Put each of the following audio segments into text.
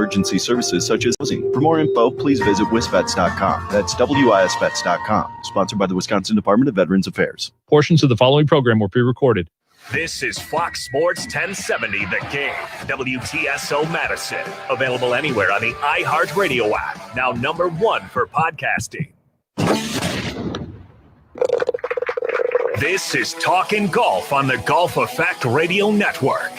emergency services such as housing. For more info, please visit wisvets.com. That's wisvets.com. Sponsored by the Wisconsin Department of Veterans Affairs. Portions of the following program were pre-recorded. This is Fox Sports 1070 The Game, WTSO Madison. Available anywhere on the iHeartRadio app. Now #1 for podcasting. This is Talkin' Golf on the Golf Effect Radio Network.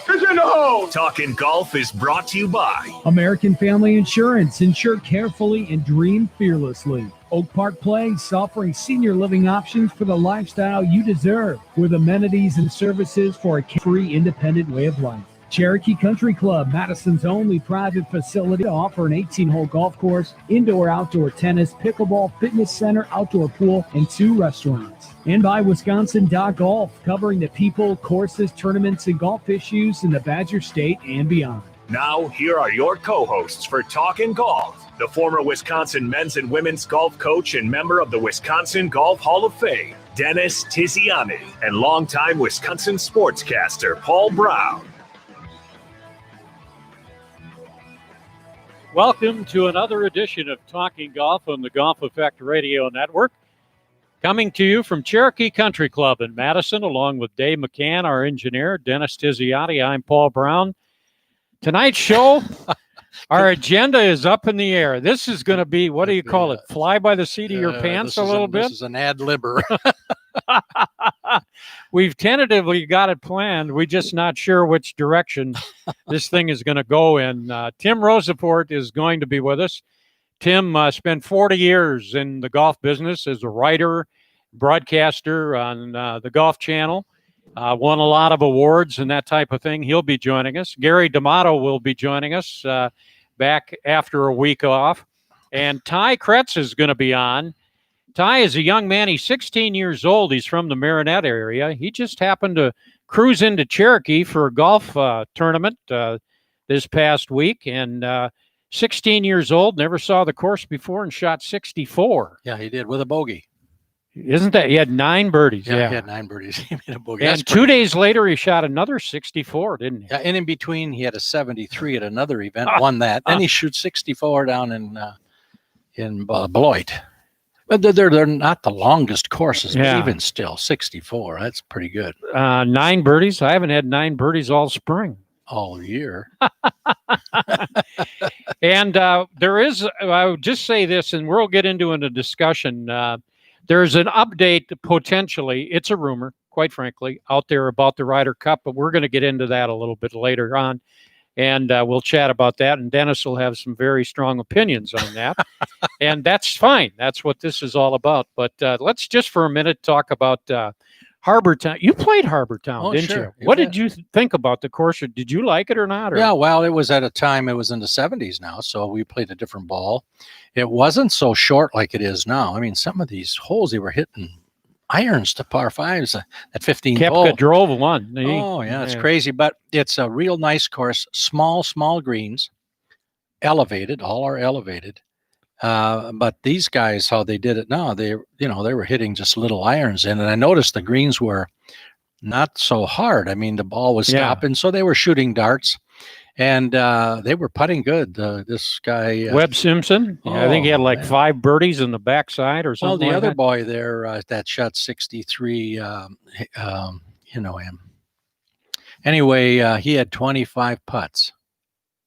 It's in the hole. Talkin' Golf is brought to you by American Family Insurance. Insure carefully and dream fearlessly. Oak Park Place, offering senior living options for the lifestyle you deserve, with amenities and services for a free, independent way of life. Cherokee Country Club, Madison's only private facility to offer an 18-hole golf course, indoor-outdoor tennis, pickleball, fitness center, outdoor pool, and 2 restaurants. And by Wisconsin.golf, covering the people, courses, tournaments, and golf issues in the Badger State and beyond. Now, here are your co-hosts for Talkin' Golf. The former Wisconsin men's and women's golf coach and member of the Wisconsin Golf Hall of Fame, Dennis Tiziani, and longtime Wisconsin sportscaster, Paul Brown. Welcome to another edition of Talking Golf on the Golf Effect Radio Network. Coming to you from Cherokee Country Club in Madison, along with Dave McCann, our engineer, Dennis Tiziani. I'm Paul Brown. Tonight's show, our agenda is up in the air. This is going to be, what do you call it, fly by the seat of your pants a little bit? This is an ad-libber. We've tentatively got it planned. We're just not sure which direction this thing is going to go in. Tim Rosaport is going to be with us. Tim spent 40 years in the golf business as a writer, broadcaster on the Golf Channel. Won a lot of awards and that type of thing. He'll be joining us. Gary D'Amato will be joining us back after a week off. And Ty Kretz is going to be on. Ty is a young man. He's 16 years old. He's from the Marinette area. He just happened to cruise into Cherokee for a golf tournament this past week. And 16 years old, never saw the course before and shot 64. Yeah, he did, with a bogey. Isn't that? He had 9 birdies. Yeah, he had 9 birdies. He made a bogey. And 2 days later, he shot another 64, didn't he? Yeah, and in between, he had a 73 at another event, won that. Then he shoots 64 down in Beloit. But they're not the longest courses, but even still, 64, that's pretty good. 9 birdies? I haven't had 9 birdies all spring. All year. And there is, I would just say this, and we'll get into a discussion. There's an update, potentially, it's a rumor, quite frankly, out there about the Ryder Cup, but we're going to get into that a little bit later on, and we'll chat about that, and Dennis will have some very strong opinions on that, and that's fine. That's what this is all about, but let's just for a minute talk about Harbour Town. You played Harbour Town, didn't you? What did you think about the course? Did you like it or not? Or? Yeah, well, it was at a time, it was in the 70s now, so we played a different ball. It wasn't so short like it is now. I mean, some of these holes, they were hitting irons to par 5s at 15 hole. Kepka drove one. Oh, yeah, it's crazy, but it's a real nice course. Small greens, elevated, all are elevated. But these guys, how they did it now, they were hitting just little irons in. And I noticed the greens were not so hard. I mean, the ball was stopping, so they were shooting darts. And they were putting good. This guy, Webb Simpson, I think he had like 5 birdies in the backside or something. Oh, the like other that. boy there that shot 63, you know him. Anyway, he had 25 putts.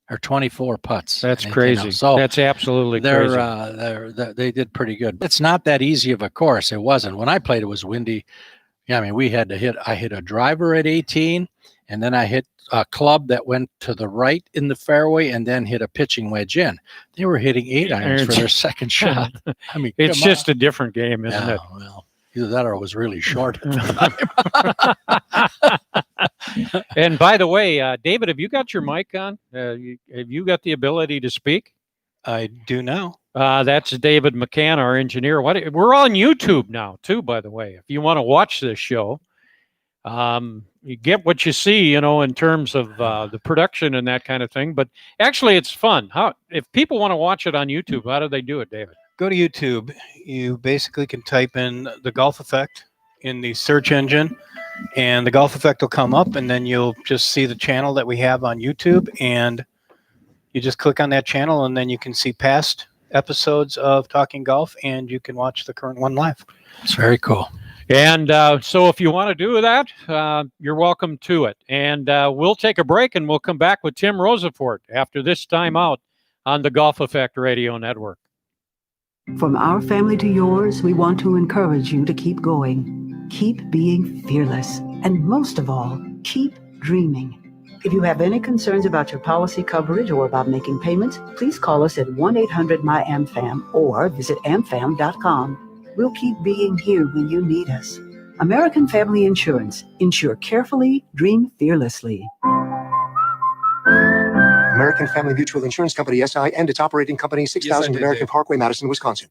Or 24 putts. That's crazy. So that's absolutely crazy. They did pretty good. It's not that easy of a course. It wasn't. When I played, it was windy. Yeah, I mean, I hit a driver at 18, and then I hit a club that went to the right in the fairway and then hit a pitching wedge in. They were hitting 8 irons for their second shot. I mean, it's just a different game, isn't it? Well, either that or it was really short. And by the way, David, have you got your mic on? Have you got the ability to speak? I do now. That's David McCann, our engineer. We're on YouTube now, too, by the way. If you want to watch this show, you get what you see, in terms of the production and that kind of thing. But actually, it's fun. If people want to watch it on YouTube, how do they do it, David? Go to YouTube. You basically can type in the Golf Effect in the search engine, and the Golf Effect will come up, and then you'll just see the channel that we have on YouTube, and You just click on that channel, and then you can see past episodes of Talking Golf, and you can watch the current one live. It's very cool. And so if you want to do that, you're welcome to it. And we'll take a break, and we'll come back with Tim Rosefort after this time out on the Golf Effect Radio Network. From our family to yours, we want to encourage you to keep going. Keep being fearless. And most of all, keep dreaming. If you have any concerns about your policy coverage or about making payments, please call us at 1-800-MY-AMFAM or visit amfam.com. We'll keep being here when you need us. American Family Insurance. Insure carefully, dream fearlessly. American Family Mutual Insurance Company, SI, and its operating company, 6000 American Parkway, Madison, Wisconsin.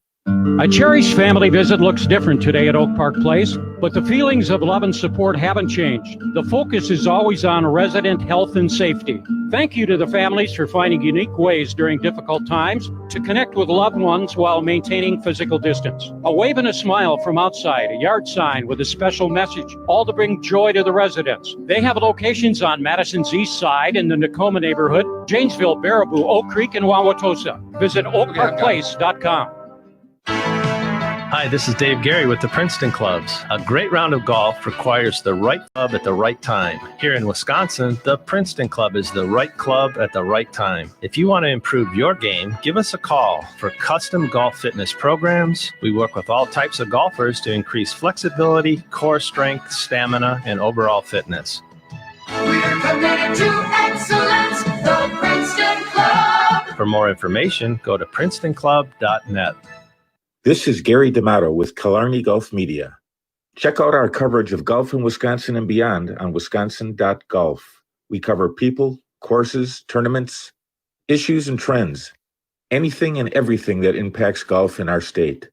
A cherished family visit looks different today at Oak Park Place, but the feelings of love and support haven't changed. The focus is always on resident health and safety. Thank you to the families for finding unique ways during difficult times to connect with loved ones while maintaining physical distance. A wave and a smile from outside, a yard sign with a special message, all to bring joy to the residents. They have locations on Madison's east side in the Nakoma neighborhood, Janesville, Baraboo, Oak Creek, and Wauwatosa. Visit oakparkplace.com. Hi, this is Dave Gary with the Princeton Clubs. A great round of golf requires the right club at the right time. Here in Wisconsin, the Princeton Club is the right club at the right time. If you want to improve your game, give us a call for custom golf fitness programs. We work with all types of golfers to increase flexibility, core strength, stamina, and overall fitness. We're committed to excellence, the Princeton Club. For more information, go to PrincetonClub.net. This is Gary D'Amato with Killarney Golf Media. Check out our coverage of golf in Wisconsin and beyond on wisconsin.golf. We cover people, courses, tournaments, issues, and trends. Anything and everything that impacts golf in our state.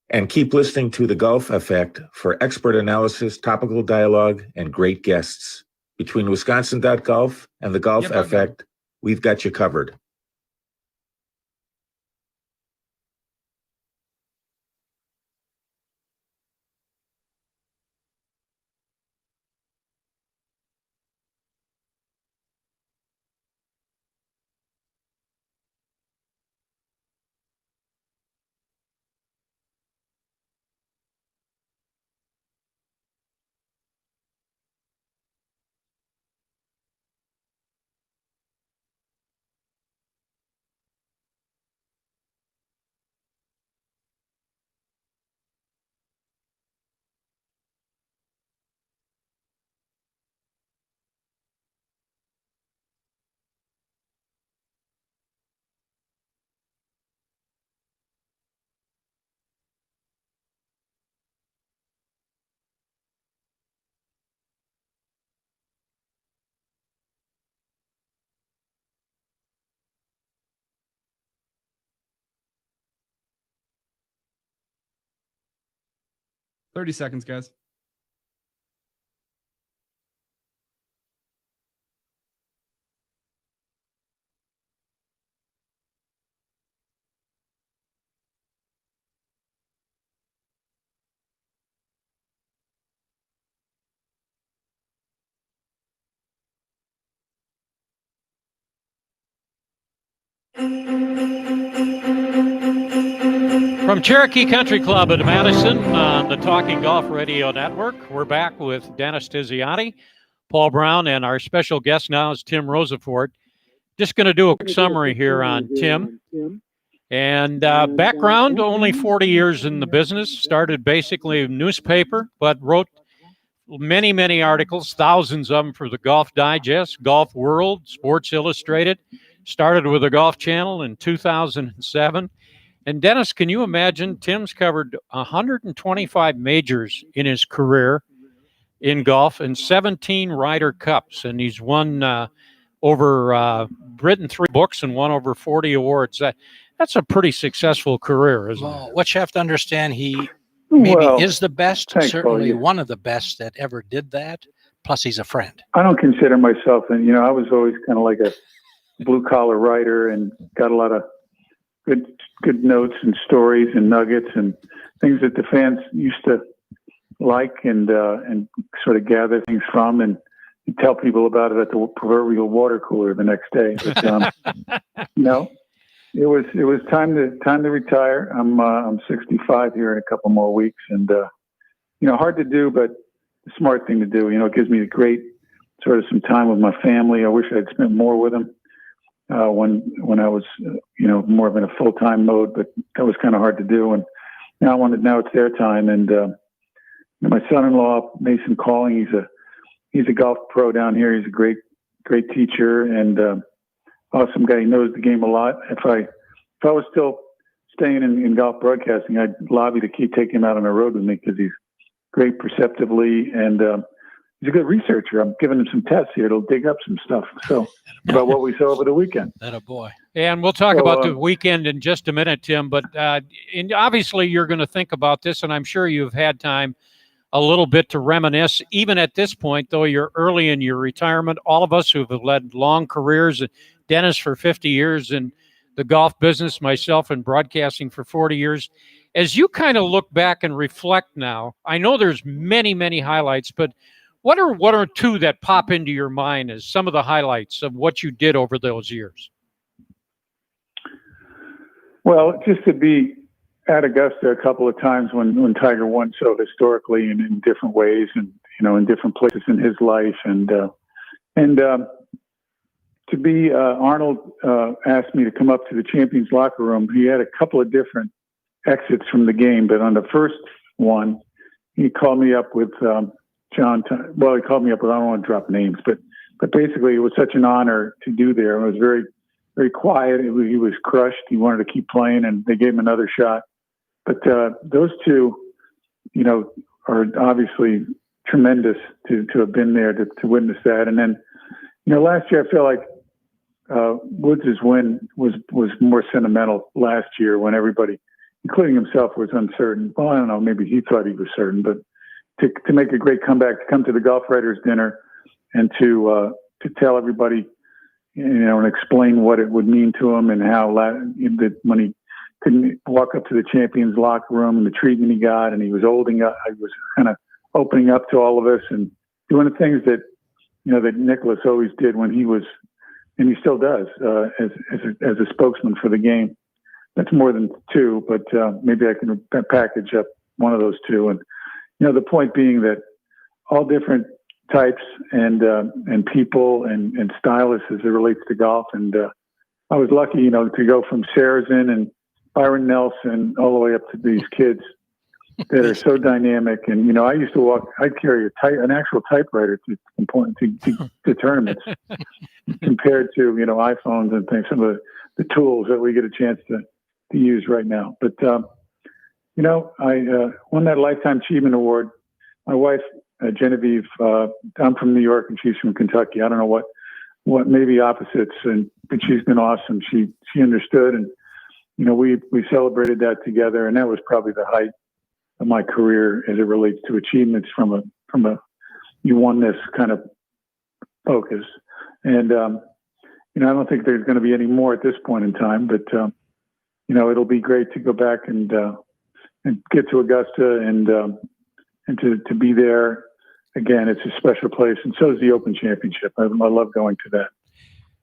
And keep listening to The Golf Effect for expert analysis, topical dialogue, and great guests. Between wisconsin.golf and The Golf Effect, we've got you covered. Thirty seconds, guys. From Cherokee Country Club in Madison on the Talking Golf Radio Network, we're back with Dennis Tiziani, Paul Brown, and our special guest now is Tim Rosefort. Just going to do a quick summary here on Tim. And background, only 40 years in the business, started basically a newspaper, but wrote many, many articles, thousands of them for the Golf Digest, Golf World, Sports Illustrated. Started with the Golf Channel in 2007. And Dennis, can you imagine? Tim's covered 125 majors in his career in golf and 17 Ryder Cups. And he's won written 3 books and won over 40 awards. That's a pretty successful career, isn't it? What you have to understand, he maybe is the best, certainly Paul. one of the best that ever did that. Plus, he's a friend. I don't consider myself, and I was always kind of like a blue collar writer and got a lot of good notes and stories and nuggets and things that the fans used to like and sort of gather things from. And tell people about it at the proverbial water cooler the next day. But, no, it was time to retire. I'm 65 here in a couple more weeks, and hard to do, but the smart thing to do. It gives me a great sort of some time with my family. I wish I'd spent more with them when I was more of in a full-time mode, but that was kind of hard to do. And now it's their time. And my son-in-law, Mason Calling, he's a golf pro down here. He's a great teacher and awesome guy. He knows the game a lot. If I was still staying in golf broadcasting, I'd lobby to keep taking him out on the road with me because he's great perceptively and he's a good researcher. I'm giving him some tests here. It'll dig up some stuff. So about what we saw over the weekend. That a boy. And we'll talk about the weekend in just a minute, Tim. But and obviously you're going to think about this, and I'm sure you've had time a little bit to reminisce. Even at this point, though you're early in your retirement, all of us who've led long careers, Dennis for 50 years in the golf business, myself in broadcasting for 40 years. As you kind of look back and reflect now, I know there's many, many highlights, but what are one or two that pop into your mind as some of the highlights of what you did over those years? Well, just to be at Augusta a couple of times when Tiger won so historically and in different ways and, in different places in his life. And to be, Arnold asked me to come up to the champions locker room. He had a couple of different exits from the game, but on the first one, he called me up with, he called me up with, I don't want to drop names, but basically it was such an honor to do there. It was very, very quiet. He was crushed. He wanted to keep playing and they gave him another shot. But those two, are obviously tremendous to have been there to witness that. And then, last year I feel like Woods' win was more sentimental last year when everybody, including himself, was uncertain. Well, I don't know, maybe he thought he was certain, but to make a great comeback, to come to the Golf Writers Dinner and to tell everybody, and explain what it would mean to him and how when he couldn't walk up to the champions locker room and the treatment he got, and he was holding up, I was kind of opening up to all of us and doing the things that, that Nicklaus always did when he was, and he still does, as a spokesman for the game. That's more than two, but maybe I can package up one of those two. And, the point being that all different types and people and stylists as it relates to golf. And I was lucky, to go from Sarazen and Byron Nelson all the way up to these kids that are so dynamic. And, I used to I'd carry an actual typewriter to tournaments compared to, iPhones and things, some of the tools that we get a chance to use right now. But, I won that Lifetime Achievement Award. My wife, Genevieve, I'm from New York and she's from Kentucky. I don't know what maybe opposites, but she's been awesome. She understood, and we celebrated that together, and that was probably the height of my career as it relates to achievements from a you won this kind of focus. And I don't think there's going to be any more at this point in time, but it'll be great to go back and get to Augusta and to be there again. It's a special place, and so is the Open Championship. I love going to that.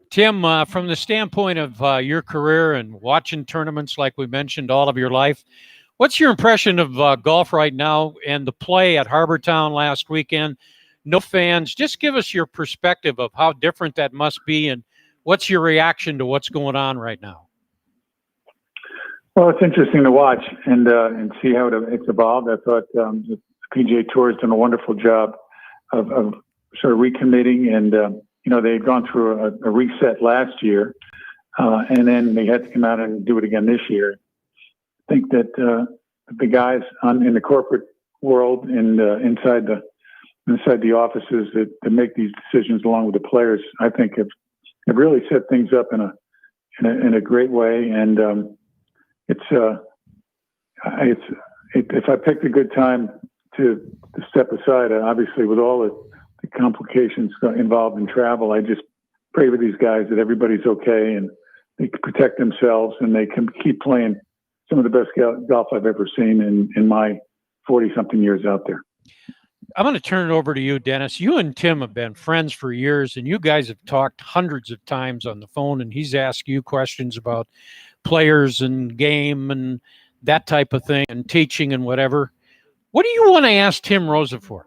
Tim, from the standpoint of your career and watching tournaments like we mentioned all of your life, what's your impression of golf right now and the play at Harbour Town last weekend? No fans. Just give us your perspective of how different that must be, and what's your reaction to what's going on right now? Well, it's interesting to watch and see how it's evolved. I thought the PGA Tour has done a wonderful job of sort of recommitting, and they had gone through a reset last year, and then they had to come out and do it again this year. I think that the guys in the corporate world and inside the offices that make these decisions, along with the players, I think have really set things up in a great way. And if I picked a good time to step aside, obviously with all the complications involved in travel, I just pray for these guys that everybody's okay and they can protect themselves and they can keep playing some of the best golf I've ever seen in my 40-something years out there. I'm going to turn it over to you, Dennis. You and Tim have been friends for years, and you guys have talked hundreds of times on the phone, and he's asked you questions about players and game and that type of thing and teaching and whatever. What do you want to ask Tim Rosa for?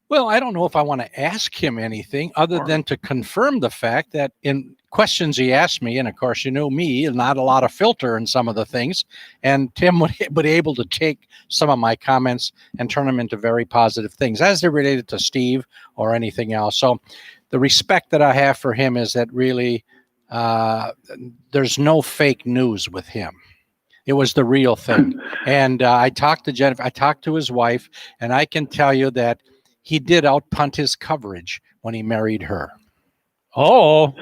Well, I don't know if I want to ask him anything other than to confirm the fact that in questions he asked me, and of course, you know me, not a lot of filter in some of the things, and Tim would be able to take some of my comments and turn them into very positive things as they're related to Steve or anything else. So the respect that I have for him is that really there's no fake news with him. It was the real thing. And I talked to Jennifer, I talked to his wife, and I can tell you that he did outpunt his coverage when he married her. Oh,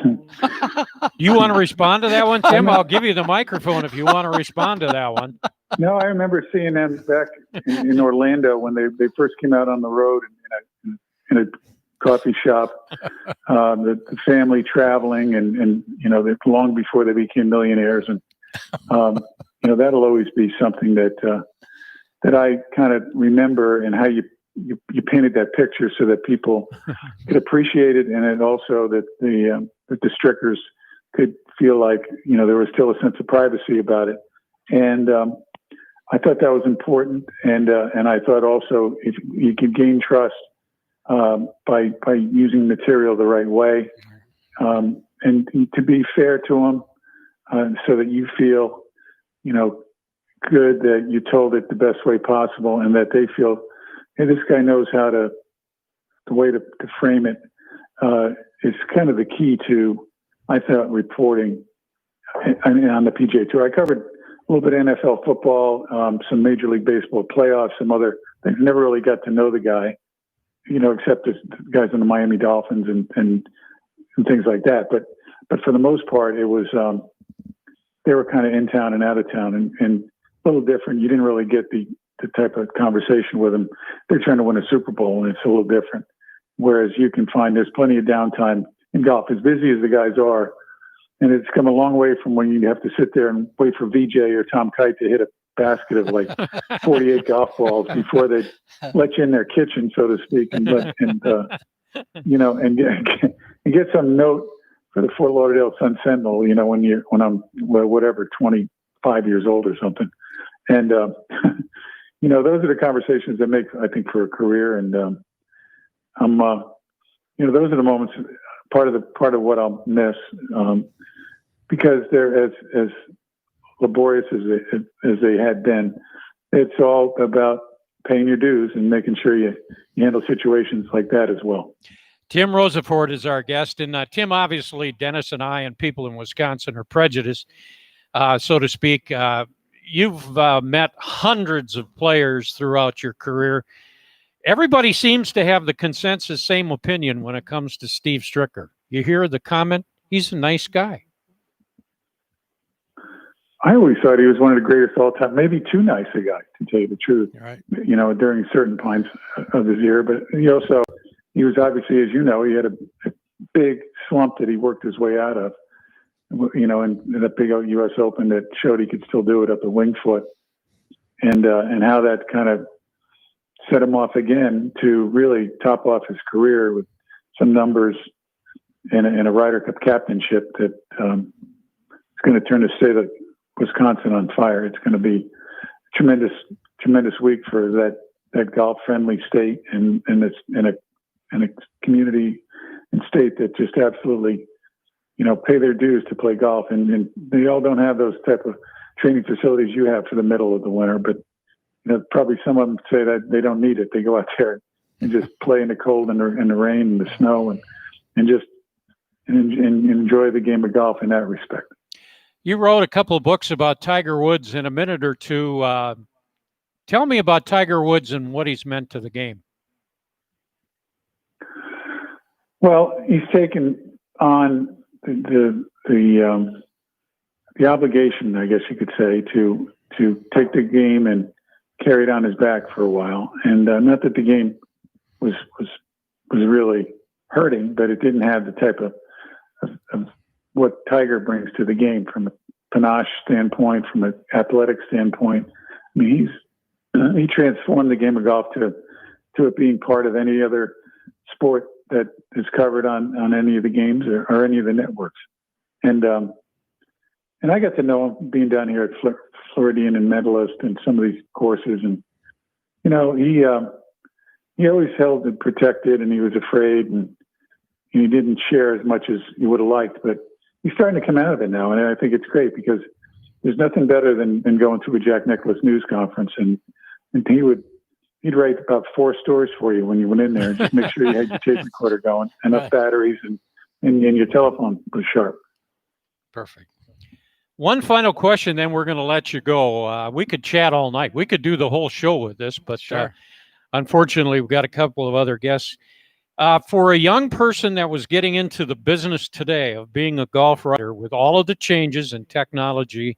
you want to respond to that one, Tim? I'll give you the microphone if you want to respond to that one. No, I remember seeing them back in Orlando when they first came out on the road in a coffee shop, the family traveling and long before they became millionaires. And, that'll always be something that I kind of remember, and how you painted that picture so that people could appreciate it, and it also that the Strickers could feel like there was still a sense of privacy about it, and I thought that was important, and I thought also if you could gain trust by using material the right way, and to be fair to them, so that you feel good that you told it the best way possible, and that they feel, hey, this guy knows how the way to frame it is kind of the key to, I thought, reporting on the PGA Tour. I covered a little bit of NFL football, some Major League Baseball playoffs, some other things. Never really got to know the guy, except the guys in the Miami Dolphins and things like that. But for the most part, it was they were kind of in town and out of town, and a little different. You didn't really get the type of conversation with them. They're trying to win a Super Bowl, and it's a little different. Whereas you can find there's plenty of downtime in golf, as busy as the guys are. And it's come a long way from when you have to sit there and wait for VJ or Tom Kite to hit a basket of like 48 golf balls before they let you in their kitchen, so to speak, and get some note for the Fort Lauderdale Sun Sentinel, when I'm whatever 25 years old or something. And those are the conversations that make, I think, for a career. And those are the moments, part of what I'll miss, because they're as laborious as they had been. It's all about paying your dues and making sure you handle situations like that as well. Tim Rosafort is our guest, and Tim, obviously, Dennis and I and people in Wisconsin are prejudiced, so to speak. You've met hundreds of players throughout your career. Everybody seems to have the consensus same opinion when it comes to Steve Stricker. You hear the comment, he's a nice guy. I always thought he was one of the greatest all time, maybe too nice a guy, to tell you the truth, right. During certain points of his year. But he was obviously, as you know, he had a big slump that he worked his way out of, in a big U.S. Open that showed he could still do it up at Winged Foot, and how that kind of set him off again to really top off his career with some numbers and a Ryder Cup captainship that is going to turn the state of Wisconsin on fire. It's going to be a tremendous week for that golf-friendly state and it's in a community and state that just absolutely pay their dues to play golf, and they all don't have those type of training facilities you have for the middle of the winter. But probably some of them say that they don't need it. They go out there and just play in the cold and the rain and the snow and just enjoy the game of golf in that respect. You wrote a couple of books about Tiger Woods. In a minute or two, tell me about Tiger Woods and what he's meant to the game. Well, he's taken on the obligation, I guess you could say, to take the game and carry it on his back for a while. And not that the game was really hurting, but it didn't have the type of what Tiger brings to the game from a panache standpoint, from an athletic standpoint. I mean, he transformed the game of golf to to it being part of any other sport that is covered on any of the games or any of the networks. And I got to know him being down here at Floridian and Medalist and some of these courses. And, you know, he always held and protected, and he was afraid, and he didn't share as much as he would have liked. But he's starting to come out of it now, and I think it's great because there's nothing better than going to a Jack Nicklaus news conference, and he'd write about 4 stories for you when you went in there, and just make sure you had your tape recorder going, enough batteries, and your telephone was sharp. Perfect. One final question, then we're going to let you go. We could chat all night. We could do the whole show with this, but unfortunately, we've got a couple of other guests. For a young person that was getting into the business today of being a golf writer, with all of the changes in technology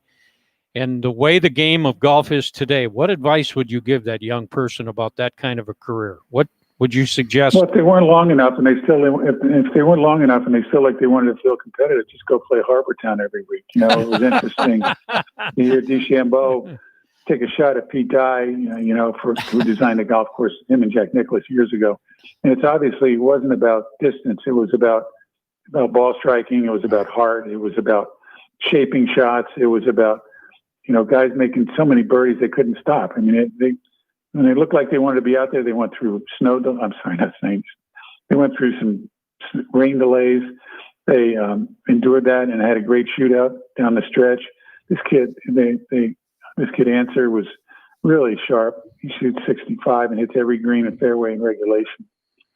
and the way the game of golf is today, what advice would you give that young person about that kind of a career? What would you suggest? Well, if they weren't long enough and they still like they wanted to feel competitive, just go play Harbor Town every week. You know, it was interesting to hear DeChambeau take a shot at Pete Dye, you know, who designed the golf course, him and Jack Nicklaus years ago. And it wasn't about distance. It was about ball striking. It was about heart. It was about shaping shots. It was about, you know, guys making so many birdies they couldn't stop. I mean, when they looked like they wanted to be out there, they went through They went through some rain delays. They endured that and had a great shootout down the stretch. This kid Answer was really sharp. He shoots 65 and hits every green and fairway in regulation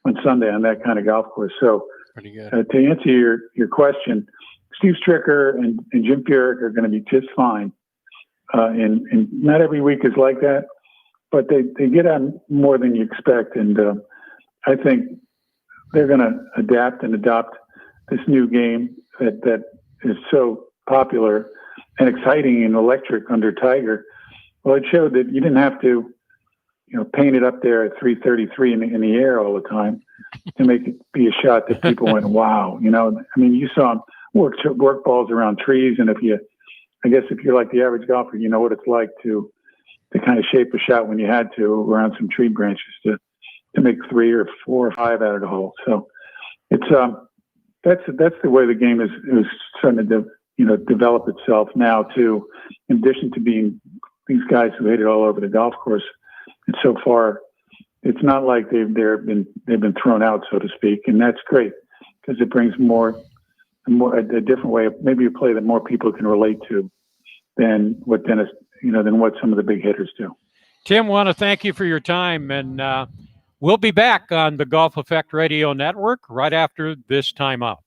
on Sunday on that kind of golf course. So pretty good. To answer your question, Steve Stricker and Jim Furyk are going to be just fine. And not every week is like that, but they get on more than you expect. And I think they're going to adapt and adopt this new game that is so popular and exciting and electric under Tiger. Well, it showed that you didn't have to, you know, paint it up there at 333 in the air all the time to make it be a shot that people went, wow. You know, I mean, you saw him work balls around trees, and if you're like the average golfer, you know what it's like to kind of shape a shot when you had to around some tree branches to make 3 or 4 or 5 out of the hole. So it's that's the way the game is starting to develop itself now too. In addition to being these guys who hit it all over the golf course, and so far, it's not like they've been thrown out, so to speak, and that's great because it brings a different way of maybe a play that more people can relate to than what some of the big hitters do. Tim, want to thank you for your time, and we'll be back on the Golf Effect Radio Network right after this timeout.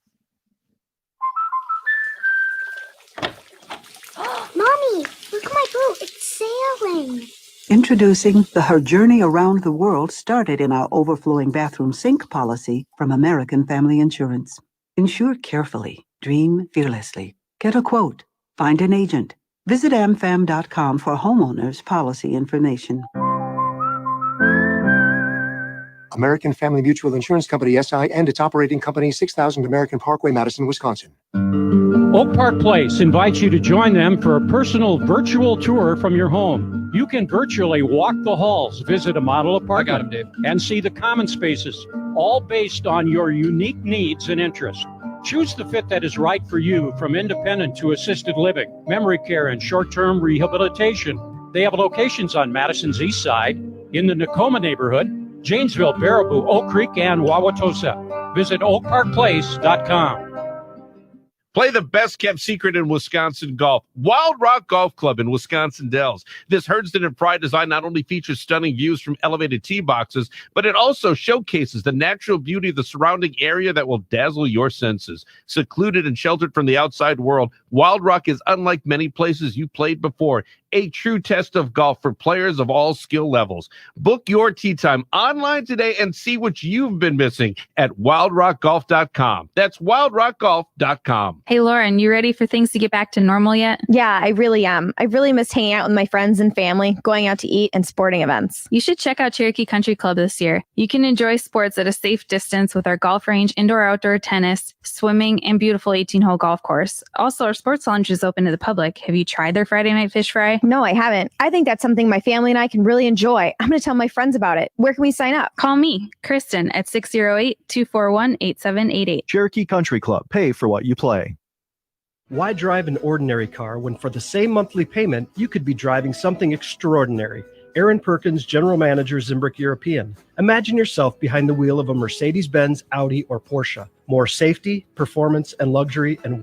Mommy, look at my boat. It's sailing. Introducing the Her Journey Around the World started in our overflowing bathroom sink policy from American Family Insurance. Insure carefully. Dream fearlessly. Get a quote. Find an agent. Visit amfam.com for homeowners policy information. American Family Mutual Insurance Company, SI, and its operating company, 6000 American Parkway, Madison, Wisconsin. Oak Park Place invites you to join them for a personal virtual tour from your home. You can virtually walk the halls, visit a model apartment, and see the common spaces, all based on your unique needs and interests. Choose the fit that is right for you, from independent to assisted living, memory care, and short-term rehabilitation. They have locations on Madison's east side, in the Nakoma neighborhood, Janesville, Baraboo, Oak Creek, and Wauwatosa. Visit oakparkplace.com. Play the best-kept secret in Wisconsin golf, Wild Rock Golf Club in Wisconsin Dells. This Herdston and Fry design not only features stunning views from elevated tee boxes, but it also showcases the natural beauty of the surrounding area that will dazzle your senses. Secluded and sheltered from the outside world, Wild Rock is unlike many places you played before. A true test of golf for players of all skill levels. Book your tee time online today and see what you've been missing at wildrockgolf.com. That's wildrockgolf.com. Hey, Lauren, you ready for things to get back to normal yet? Yeah, I really am. I really miss hanging out with my friends and family, going out to eat, and sporting events. You should check out Cherokee Country Club this year. You can enjoy sports at a safe distance with our golf range, indoor-outdoor tennis, swimming, and beautiful 18-hole golf course. Also, our sports lounge is open to the public. Have you tried their Friday night fish fry? No, I haven't. I think that's something my family and I can really enjoy. I'm going to tell my friends about it. Where can we sign up? Call me, Kristen, at 608-241-8788. Cherokee Country Club. Pay for what you play. Why drive an ordinary car when for the same monthly payment, you could be driving something extraordinary? Aaron Perkins, General Manager, Zimbrick European. Imagine yourself behind the wheel of a Mercedes-Benz, Audi, or Porsche. More safety, performance, and luxury, and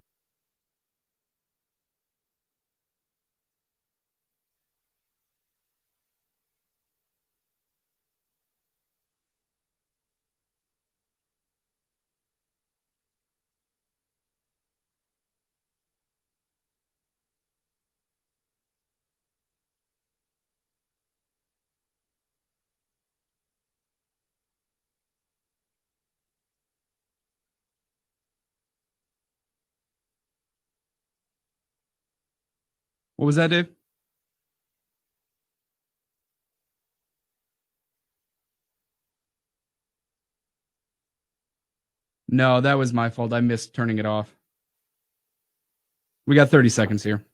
What was that, Dave? No, that was my fault. I missed turning it off. We got 30 seconds here.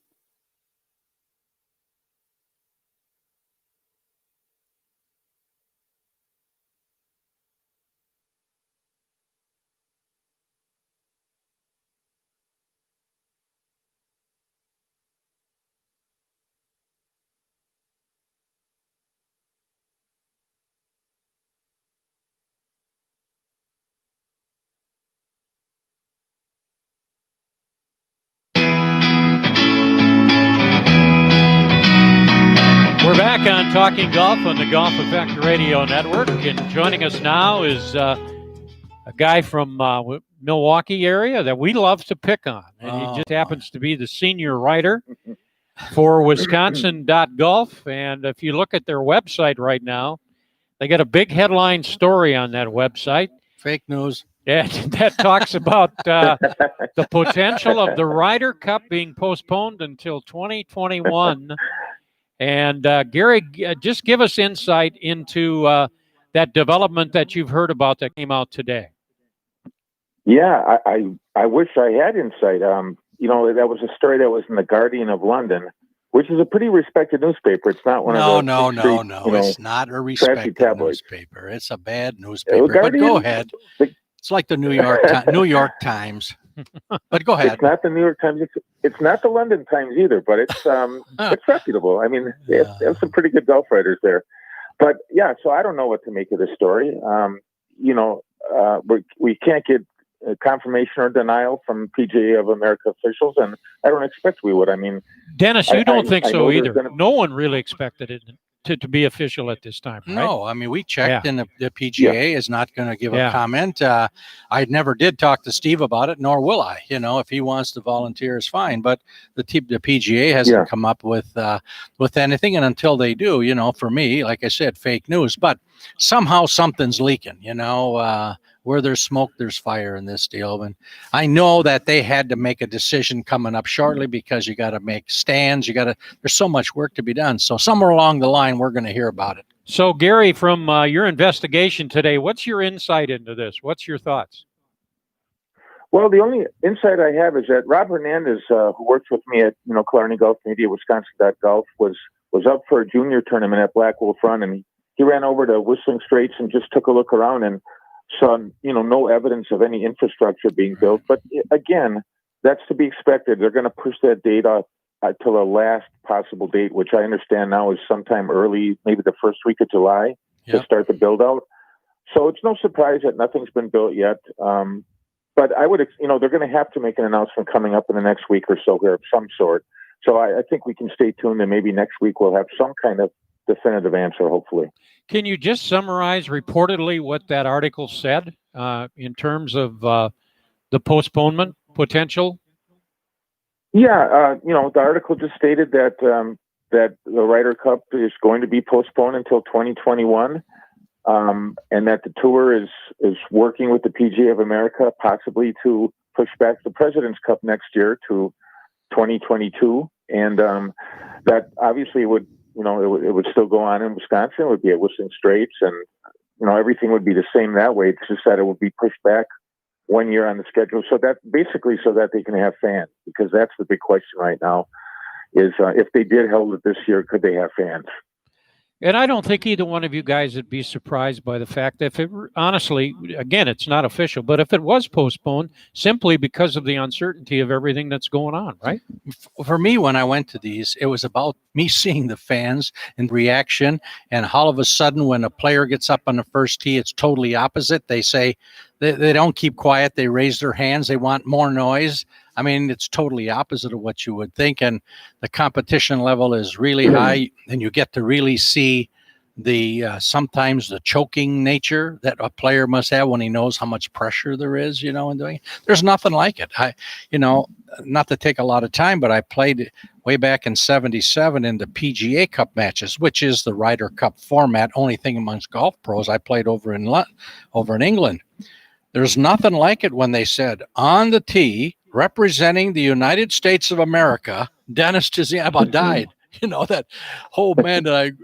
We're back on Talking Golf on the Golf Effect Radio Network, and joining us now is a guy from Milwaukee area that we love to pick on, and he just happens to be the senior writer for Wisconsin.golf. And if you look at their website right now, they got a big headline story on that website. Fake news. Yeah, that talks about the potential of the Ryder Cup being postponed until 2021. And Gary, just give us insight into that development that you've heard about that came out today. Yeah, I wish I had insight. You know, that was a story that was in the Guardian of London, which is a pretty respected newspaper. It's not one of those. No. You know, It's not a respected tabloids. newspaper. It's a bad newspaper. But Guardian, go ahead. It's like the New York Times. But go ahead. It's not the New York Times. It's not the London Times either, but it's it's reputable. I mean, they have some pretty good golf writers there. But yeah, so I don't know what to make of this story. You know, we can't get confirmation or denial from PGA of America officials, and I don't expect we would. I mean, Dennis, you don't think so either. Gonna... No one really expected it to be official at this time, right? No, I mean, we checked, and the PGA is not going to give a comment. I never did talk to Steve about it, nor will I. You know, if he wants to volunteer, is fine. But the PGA hasn't come up with anything, and until they do, you know, for me, like I said, fake news. But somehow something's leaking. You know, where there's smoke, there's fire in this deal. And I know that they had to make a decision coming up shortly because you got to make stands. There's so much work to be done. So somewhere along the line, we're going to hear about it. So Gary, from your investigation today, what's your insight into this? What's your thoughts? Well, the only insight I have is that Rob Hernandez, who works with me at, you know, Killarney Golf Media, Wisconsin.golf, was up for a junior tournament at Black Wolf Run, and he ran over to Whistling Straits and just took a look around and saw, you know, no evidence of any infrastructure being built. But again, that's to be expected. They're going to push that date off till the last possible date, which I understand now is sometime early, maybe the first week of July, to start the build out. So it's no surprise that nothing's been built yet. But I would, you know, they're going to have to make an announcement coming up in the next week or so here of some sort. So I think we can stay tuned, and maybe next week we'll have some kind of definitive answer, hopefully. Can you just summarize reportedly what that article said in terms of the postponement potential? Yeah, you know, the article just stated that that the Ryder Cup is going to be postponed until 2021, and that the tour is working with the PGA of America possibly to push back the President's Cup next year to 2022, and that obviously would. You know, it would still go on in Wisconsin. It would be at Whistling Straits, and, you know, everything would be the same that way. It's just that it would be pushed back 1 year on the schedule. So that basically so that they can have fans, because that's the big question right now. is if they did hold it this year, could they have fans? And I don't think either one of you guys would be surprised by the fact that if it honestly, again, it's not official, but if it was postponed simply because of the uncertainty of everything that's going on, right? For me, when I went to these, it was about me seeing the fans and reaction. And all of a sudden, when a player gets up on the first tee, it's totally opposite. They say they don't keep quiet. They raise their hands. They want more noise. I mean, it's totally opposite of what you would think. And the competition level is really high. And you get to really see the sometimes the choking nature that a player must have when he knows how much pressure there is, in doing it. There's nothing like it. Not to take a lot of time, but I played way back in '77 in the PGA Cup matches, which is the Ryder Cup format. Only thing amongst golf pros. I played over in England. There's nothing like it when they said on the tee, representing the United States of America, Dennis Tiziano about died. That whole man that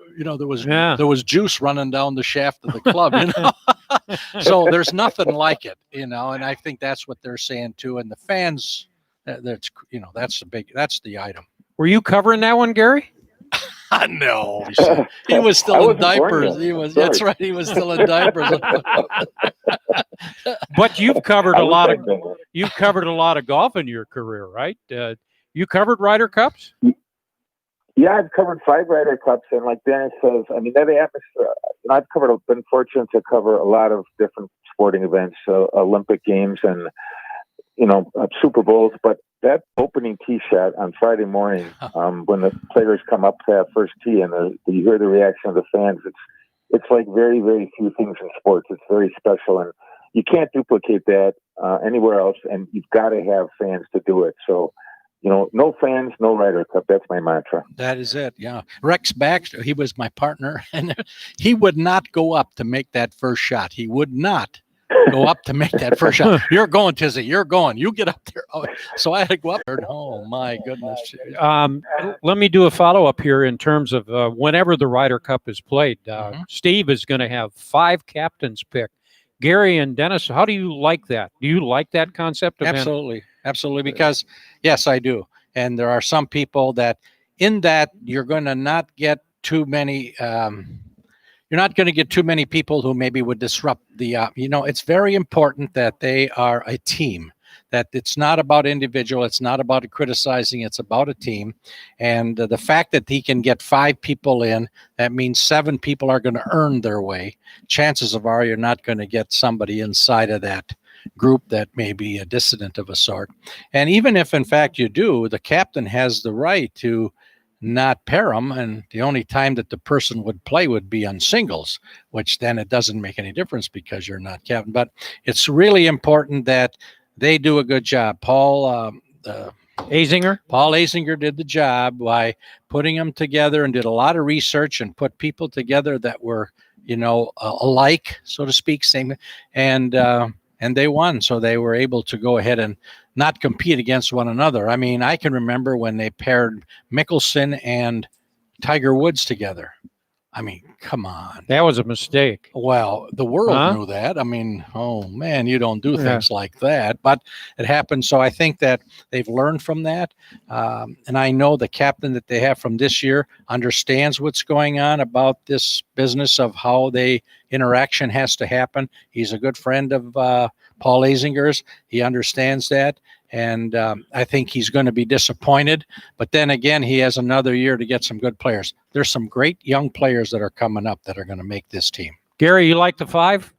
there was juice running down the shaft of the club, So there's nothing like it, and I think that's what they're saying too. And the fans, that's the item. Were you covering that one, Gary? No, he was still in diapers. That's right. He was still in diapers. But you've covered a lot of golf in your career, right? You covered Ryder Cups? Yeah, I've covered 5 Ryder Cups, and like Dennis says, I mean, that atmosphere. I've been fortunate to cover a lot of different sporting events, Olympic Games, and Super Bowls. But that opening tee shot on Friday morning, when the players come up to that first tee, and you hear the reaction of the fans, it's like very, very few things in sports. It's very special, and you can't duplicate that anywhere else. And you've got to have fans to do it. So. No fans, no Ryder Cup. That's my mantra. That is it. Yeah. Rex Baxter, he was my partner, and he would not go up to make that first shot. He would not go up to make that first shot. You're going, Tizzy. You're going. You get up there. So I had to go up there. Oh, my goodness. Let me do a follow-up here in terms of whenever the Ryder Cup is played. Steve is going to have 5 captains picked. Gary and Dennis, how do you like that? Do you like that concept? Absolutely, because yes, I do. And there are some people that in that you're going to not get too many, you're not going to get too many people who maybe would disrupt the, it's very important that they are a team, that it's not about individual. It's not about criticizing. It's about a team. And the fact that he can get 5 people in, that means 7 people are going to earn their way. Chances are you're not going to get somebody inside of that group that may be a dissident of a sort. And even if in fact you do, the captain has the right to not pair them, and the only time that the person would play would be on singles, which then it doesn't make any difference because you're not captain. But it's really important that they do a good job. Paul Azinger did the job by putting them together and did a lot of research and put people together that were alike, so to speak, same, and they won. So they were able to go ahead and not compete against one another. I mean, I can remember when they paired Mickelson and Tiger Woods together. I mean, come on. That was a mistake. Well, the world knew that. I mean, oh man, you don't do things like that, but it happened. So I think that they've learned from that. And I know the captain that they have from this year understands what's going on about this business of how interaction has to happen. He's a good friend of Paul Azinger's. He understands that. And I think he's going to be disappointed. But then again, he has another year to get some good players. There's some great young players that are coming up that are going to make this team. Gary, you like the 5?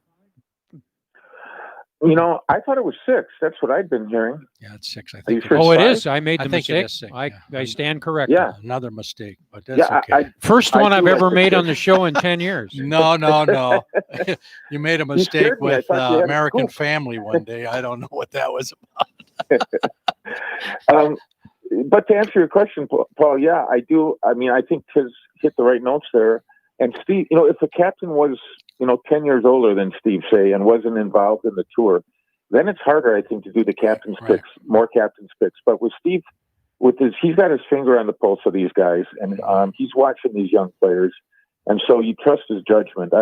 I thought it was 6. That's what I've been hearing. Yeah, it's 6. I Are think. you sure Oh, it's it 5? is. I made the mistake. It is 6, I stand corrected. Yeah. Another mistake, but that's okay. First one I've ever made on the show in 10 years. No. You made a mistake scared me. I with thought you had a American scoop. Family one day. I don't know what that was about. But to answer your question, Paul, yeah, I do. I mean, I think Tiz hit the right notes there. And Steve, if the captain was, 10 years older than Steve, say, and wasn't involved in the tour, then it's harder, I think, to do the captain's picks, more captain's picks. But with Steve, he's got his finger on the pulse of these guys, and he's watching these young players, and so you trust his judgment.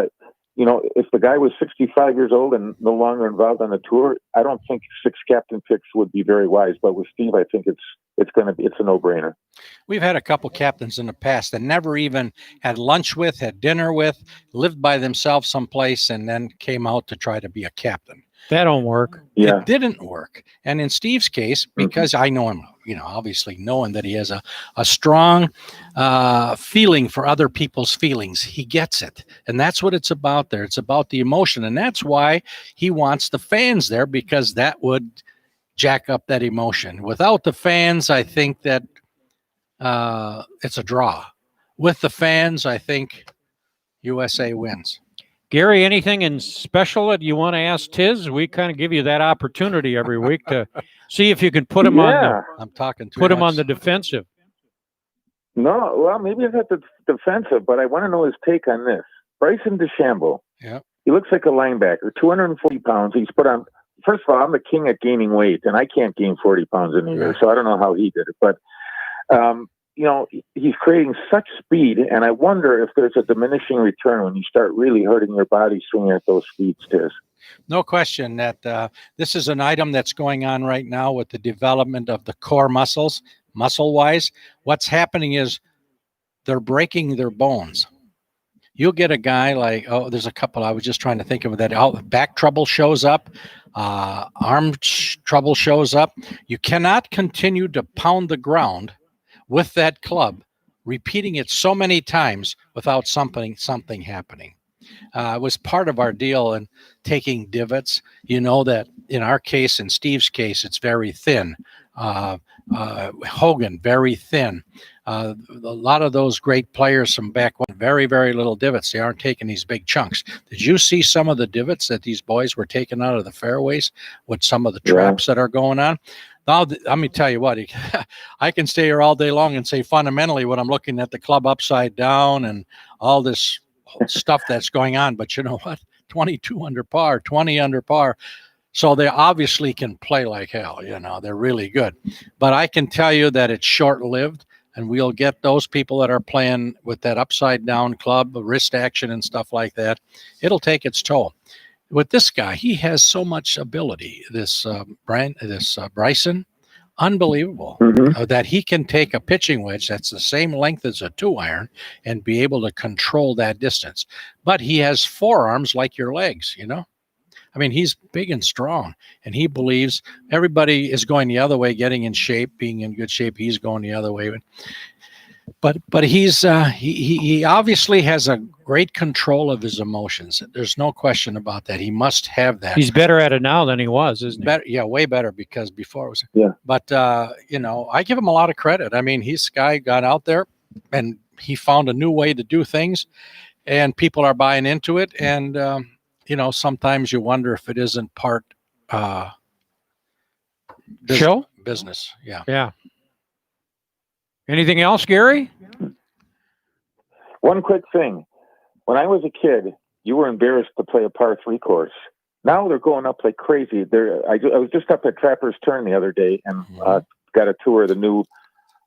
If the guy was 65 years old and no longer involved on the tour, I don't think 6 captain picks would be very wise. But with Steve, I think it's a no-brainer. We've had a couple captains in the past that never even had lunch with, had dinner with, lived by themselves someplace, and then came out to try to be a captain. That don't work. Yeah. It didn't work. And in Steve's case, because I know him, obviously knowing that he has a strong feeling for other people's feelings, he gets it. And that's what it's about there. It's about the emotion. And that's why he wants the fans there, because that would jack up that emotion. Without the fans, I think that it's a draw. With the fans, I think USA wins. Gary, anything in special that you want to ask Tiz? We kind of give you that opportunity every week to see if you can put him on. I'm talking too put him much. on the defensive. No, well, maybe it's not the defensive, but I want to know his take on this. Bryson DeChambeau. Yeah. He looks like a linebacker, 240 pounds. He's put on. First of all, I'm the king at gaining weight, and I can't gain 40 pounds in a year, so I don't know how he did it. But he's creating such speed, and I wonder if there's a diminishing return when you start really hurting your body swinging at those speeds, Tiz. No question that this is an item that's going on right now with the development of the core muscles, muscle-wise. What's happening is they're breaking their bones. You'll get a guy like, there's a couple, I was just trying to think of that. Back trouble shows up, arm trouble shows up. You cannot continue to pound the ground with that club, repeating it so many times without something happening. It was part of our deal in taking divots. You know that in our case, in Steve's case, it's very thin. Hogan, very thin. A lot of those great players from back when, very, very little divots. They aren't taking these big chunks. Did you see some of the divots that these boys were taking out of the fairways with some of the traps that are going on? Now, let me tell you what, I can stay here all day long and say fundamentally when I'm looking at the club upside down and all this stuff that's going on. But you know what? 22 under par, 20 under par. So they obviously can play like hell. They're really good. But I can tell you that it's short-lived, and we'll get those people that are playing with that upside down club, wrist action and stuff like that. It'll take its toll. With this guy, he has so much ability. This Bryson, unbelievable that he can take a pitching wedge that's the same length as a 2-iron and be able to control that distance. But he has forearms like your legs, I mean, he's big and strong, and he believes everybody is going the other way, getting in shape, being in good shape. He's going the other way. But he's he obviously has a great control of his emotions. There's no question about that. He must have that. He's better at it now than he was, isn't he? Better, yeah, way better, because before it was. Yeah. But I give him a lot of credit. I mean, this guy got out there and he found a new way to do things, and people are buying into it. And sometimes you wonder if it isn't part business. Yeah. Yeah. Anything else, Gary? One quick thing. When I was a kid, you were embarrassed to play a par 3 course. Now they're going up like crazy. I was just up at Trapper's Turn the other day and got a tour of the new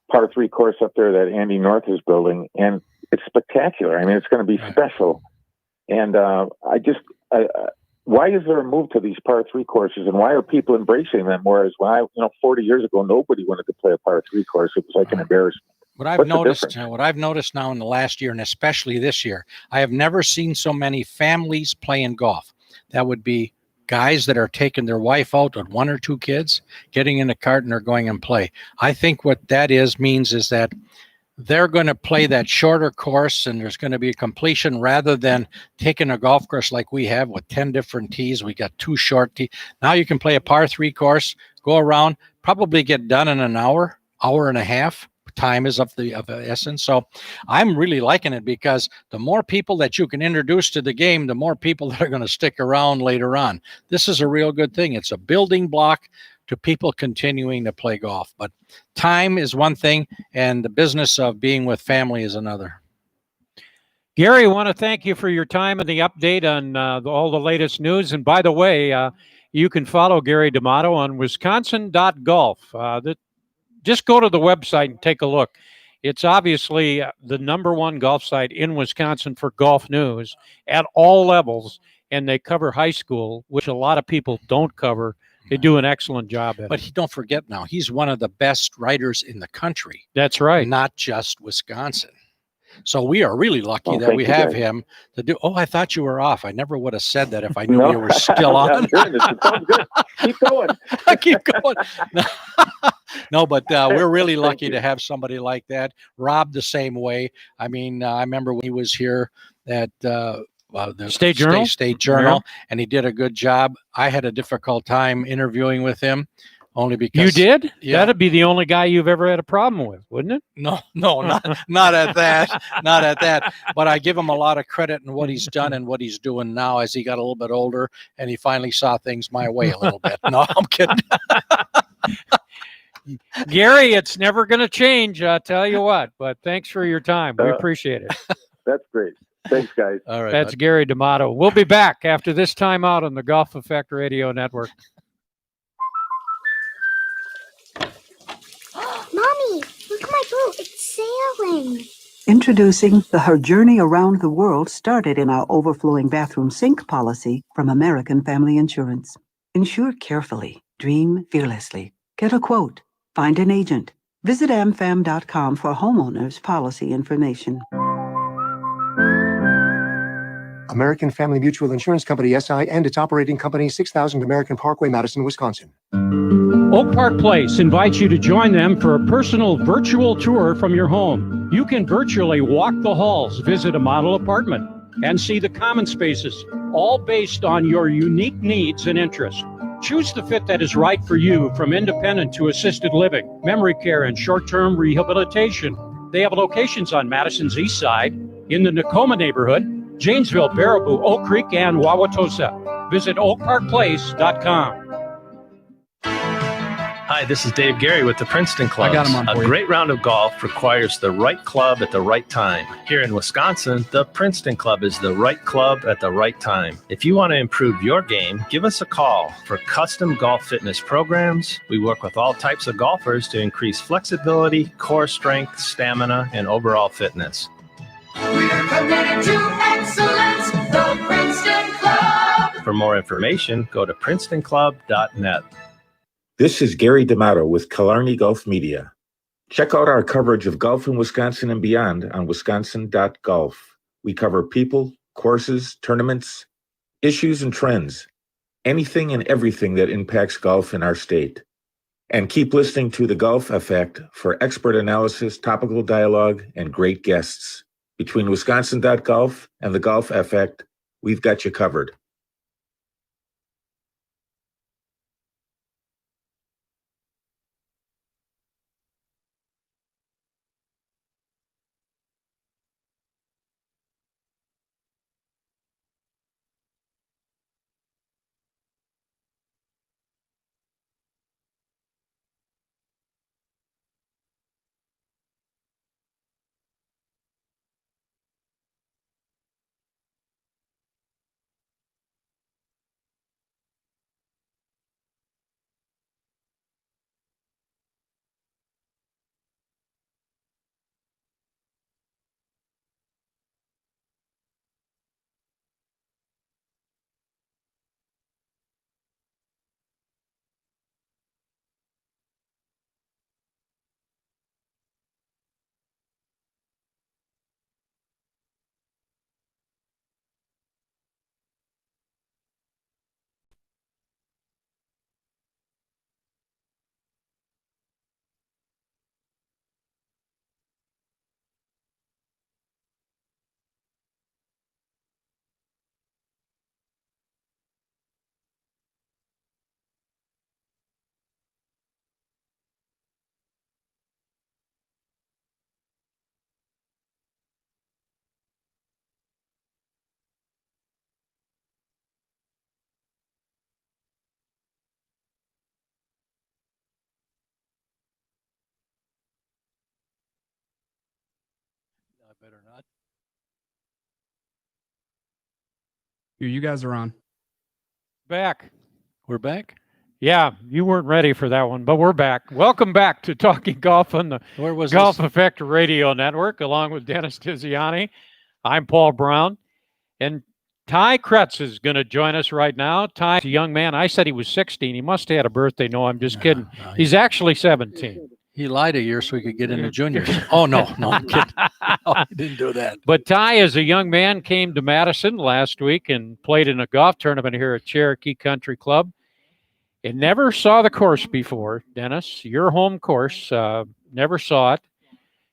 par 3 course up there that Andy North is building, and it's spectacular. I mean, it's going to be special. And why is there a move to these par 3 courses, and why are people embracing them? Whereas when 40 years ago, nobody wanted to play a par 3 course. It was like an embarrassment. What I've noticed now in the last year, and especially this year, I have never seen so many families playing golf. That would be guys that are taking their wife out with 1 or 2 kids, getting in a cart, and they're going and play. I think what that means is that they're going to play that shorter course, and there's going to be a completion rather than taking a golf course like we have with 10 different tees. We got 2 short tees. Now you can play a par 3 course, go around, probably get done in an hour and a half. Time is of the essence. So I'm really liking it, because the more people that you can introduce to the game, the more people that are going to stick around later on. This is a real good thing. It's a building block to people continuing to play golf. But time is one thing, and the business of being with family is another. Gary, I want to thank you for your time and the update on all the latest news. And by the way, you can follow Gary D'Amato on wisconsin.golf. Just go to the website and take a look. It's obviously the #1 golf site in Wisconsin for golf news at all levels, and they cover high school, which a lot of people don't cover They do an excellent job at But it. don't forget now, he's one of the best writers in the country. That's right. Not just Wisconsin. So we are really lucky that thank we you, have guys. him to do. Oh, I thought you were off. I never would have said that if I knew you were still I'm on. hearing this. It sounds good. Keep going. Keep going. No, but we're really lucky to have somebody like that. Rob the same way. I mean, I remember when he was here at the State Journal? State Journal, Yeah. and he did a good job. I had a difficult time interviewing with him, only because You did? Yeah. That'd be the only guy you've ever had a problem with, wouldn't it? No, not at that, not at that. But I give him a lot of credit in what he's done and what he's doing now as he got a little bit older and he finally saw things my way a little bit. No, I'm kidding. Gary, it's never going to change. I'll tell you what. But thanks for your time. We appreciate it. That's great. Thanks, guys. All right. That's Gary D'Amato. We'll be back after this time out on the Golf Effect Radio Network. Mommy, look at my boat. It's sailing. Introducing the Her Journey Around the World started in our overflowing bathroom sink policy from American Family Insurance. Insure carefully. Dream fearlessly. Get a quote. Find an agent. Visit amfam.com for homeowners policy information. American Family Mutual Insurance Company, SI, and its operating company, 6000 American Parkway, Madison, Wisconsin. Oak Park Place invites you to join them for a personal virtual tour from your home. You can virtually walk the halls, visit a model apartment, and see the common spaces, all based on your unique needs and interests. Choose the fit that is right for you, from independent to assisted living, memory care, and short-term rehabilitation. They have locations on Madison's east side, in the Nakoma neighborhood, Janesville, Baraboo, Oak Creek, and Wauwatosa. Visit oakparkplace.com. Hi, this is Dave Gary with the Princeton Clubs. I got him on A for you. great round of golf requires the right club at the right time. Here in Wisconsin, the Princeton Club is the right club at the right time. If you want to improve your game, give us a call. For custom golf fitness programs, we work with all types of golfers to increase flexibility, core strength, stamina, and overall fitness. We're committed to excellence, the Princeton Club. For more information, go to princetonclub.net. This is Gary D'Amato with Killarney Golf Media. Check out our coverage of golf in Wisconsin and beyond on wisconsin.golf. We cover people, courses, tournaments, issues, and trends. Anything and everything that impacts golf in our state. And keep listening to The Golf Effect for expert analysis, topical dialogue, and great guests. Between wisconsin.golf and The Golf Effect, we've got you covered. I better not. You guys are on. Back. We're back. Yeah, you weren't ready for that one, but we're back. Welcome back to Talking Golf on the Where was Golf this? Effect Radio Network, along with Dennis Tiziani. I'm Paul Brown. And Ty Kretz is going to join us right now. Ty's a young man. I said he was 16. He must have had a birthday. No, I'm just kidding. He's actually 17. He lied a year so he could get into juniors. Oh, no, I'm kidding. No, he didn't do that. But Ty, as a young man, came to Madison last week and played in a golf tournament here at Cherokee Country Club. And never saw the course before, Dennis. Your home course. Never saw it.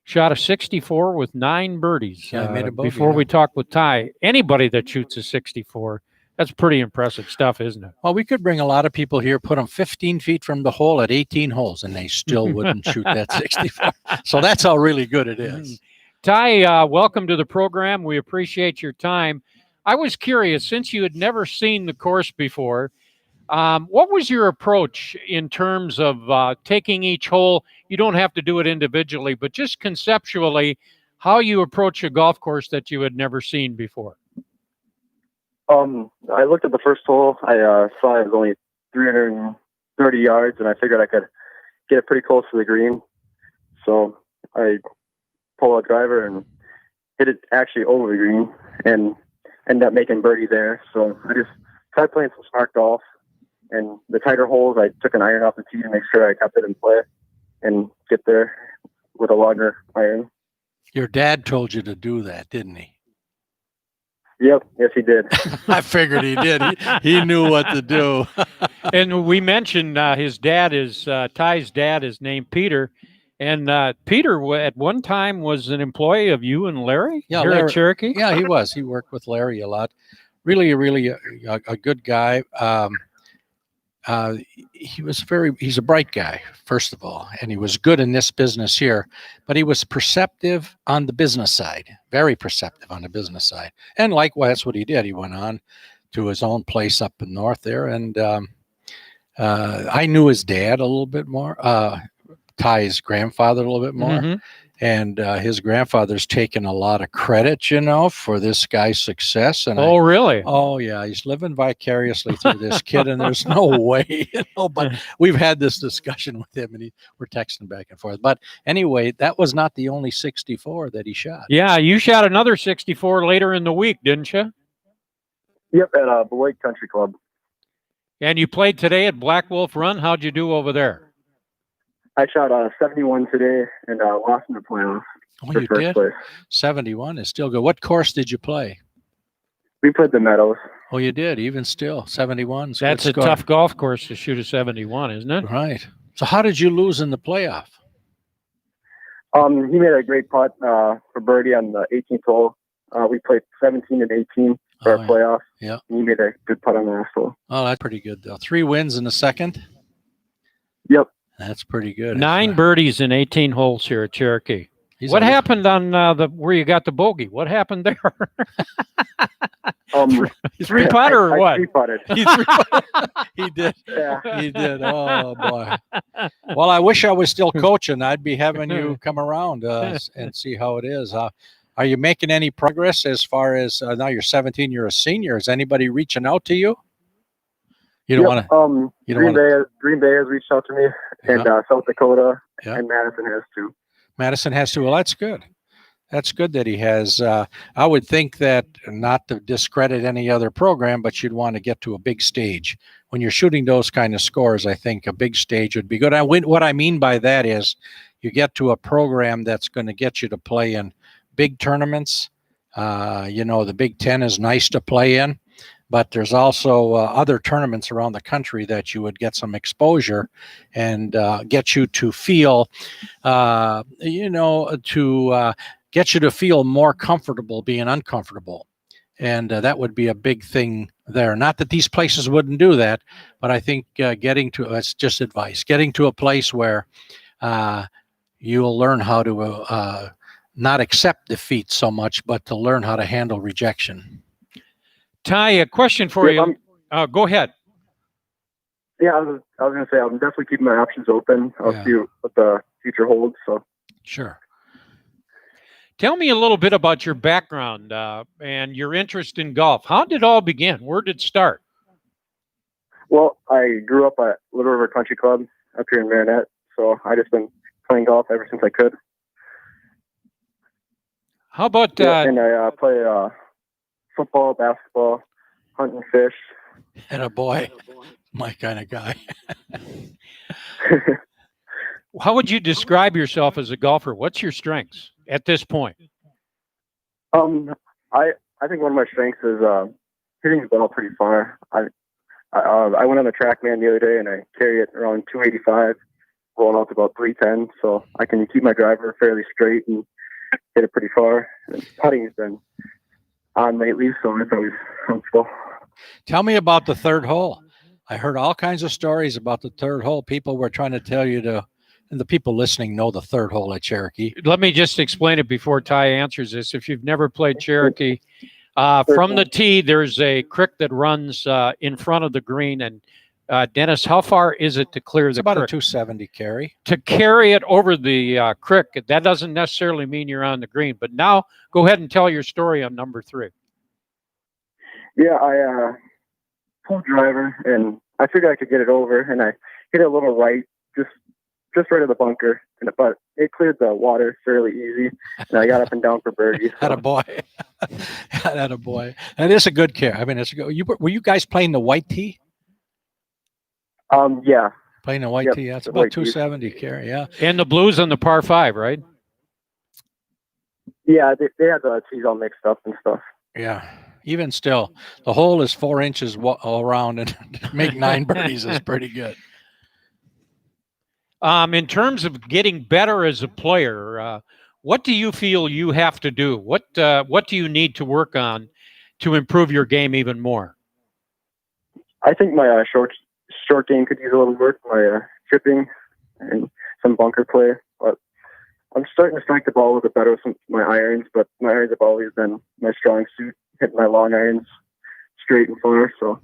Shot a 64 with 9 birdies. Yeah, I made a bogey, before yeah. we talked with Ty, anybody that shoots a 64, that's pretty impressive stuff, isn't it? Well, we could bring a lot of people here, put them 15 feet from the hole at 18 holes, and they still wouldn't shoot that 64. So that's how really good it is. Ty, welcome to the program. We appreciate your time. I was curious, since you had never seen the course before, what was your approach in terms of taking each hole? You don't have to do it individually, but just conceptually, how you approach a golf course that you had never seen before. I looked at the first hole. I saw it was only 330 yards, and I figured I could get it pretty close to the green. So I pull a driver and hit it actually over the green and ended up making birdie there. So I just tried playing some smart golf. And the tighter holes, I took an iron off the tee to make sure I kept it in play and get there with a longer iron. Your dad told you to do that, didn't he? Yep. Yes, he did. I figured he did. He knew what to do. And we mentioned his dad is, Ty's dad is named Peter. And Peter at one time was an employee of you and Larry here Larry, at Cherokee? Yeah, he was. He worked with Larry a lot. Really a good guy. He's a bright guy, first of all, and he was good in this business here, but he was perceptive on the business side, very perceptive on the business side. And likewise, that's what he did. He went on to his own place up in north there. And I knew his dad a little bit more, Ty's grandfather a little bit more. Mm-hmm. And his grandfather's taken a lot of credit, for this guy's success. And really? Oh, yeah. He's living vicariously through this kid, and there's no way, but we've had this discussion with him, and we're texting back and forth. But anyway, that was not the only 64 that he shot. Yeah, you shot another 64 later in the week, didn't you? Yep, at Beloit Country Club. And you played today at Black Wolf Run. How'd you do over there? I shot 71 today and lost in the playoffs. Oh, you did? Place. 71 is still good. What course did you play? We played the Meadows. Oh, you did? Even still, 71. That's a tough golf course to shoot a 71, isn't it? Right. So how did you lose in the playoff? He made a great putt for birdie on the 18th hole. We played 17 and 18 for our playoff. Yeah. He made a good putt on the last hole. Oh, that's pretty good, though. 3 wins in the second? Yep. That's pretty good. 9 birdies in 18 holes here at Cherokee. He's what happened on where you got the bogey? What happened there? 3-putter or what? 3-putted. He did. Yeah. He did. Oh, boy. Well, I wish I was still coaching. I'd be having you come around and see how it is. Are you making any progress as far as now you're 17, you're a senior? Is anybody reaching out to you? You don't want to. Green Bay has reached out to me, and South Dakota, and Madison has too. Madison has too. Well, that's good. That's good that he has. I would think that, not to discredit any other program, but you'd want to get to a big stage when you're shooting those kind of scores. I think a big stage would be good. What I mean by that is, you get to a program that's going to get you to play in big tournaments. The Big Ten is nice to play in. But there's also other tournaments around the country that you would get some exposure and get you to feel, get you to feel more comfortable being uncomfortable. And that would be a big thing there. Not that these places wouldn't do that, but I think that's just advice, getting to a place where you'll learn how to not accept defeat so much, but to learn how to handle rejection. Ty, a question for you. Go ahead. Yeah, I was going to say I'm definitely keeping my options open. I'll see what the future holds. So sure. Tell me a little bit about your background and your interest in golf. How did it all begin? Where did it start? Well, I grew up at Little River Country Club up here in Marinette, so I just been playing golf ever since I could. How about and I play football, basketball, hunting fish. And a boy, my kind of guy. How would you describe yourself as a golfer? What's your strengths at this point? I think one of my strengths is hitting the ball pretty far. I went on the TrackMan the other day and I carry it around 285, rolling out to about 310, so I can keep my driver fairly straight and hit it pretty far. And putting has been on lately, so it's always comfortable. Tell me about the third hole. I heard all kinds of stories about the third hole. People were trying to tell you to, and the people listening know the third hole at Cherokee. Let me just explain it before Ty answers this. If you've never played Cherokee, from the tee, there's a creek that runs in front of the green. And Dennis, how far is it to clear It's the about creek? a 270 carry. To carry it over the creek, that doesn't necessarily mean you're on the green. But now, go ahead and tell your story on number 3. Yeah, I pulled driver and I figured I could get it over, and I hit it a little right, just right of the bunker, but it cleared the water fairly easy, and I got up and down for birdie. Had a boy. Had a boy. That is a good care. I mean, it's a good. Were you guys playing the white tee? Yeah. Playing the white Yep, tee. That's the about white tee. 270 carry. Yeah. And the blues on the par 5, right? Yeah, they had the tees all mixed up and stuff. Yeah. Even still, the hole is 4 inches all around, and to make 9 birdies is pretty good. In terms of getting better as a player, what do you feel you have to do? What do you need to work on to improve your game even more? I think my short game could use a little work, my chipping and some bunker play. But I'm starting to strike the ball a little bit better with my irons, but my irons have always been my strong suit, hitting my long irons straight and far. So,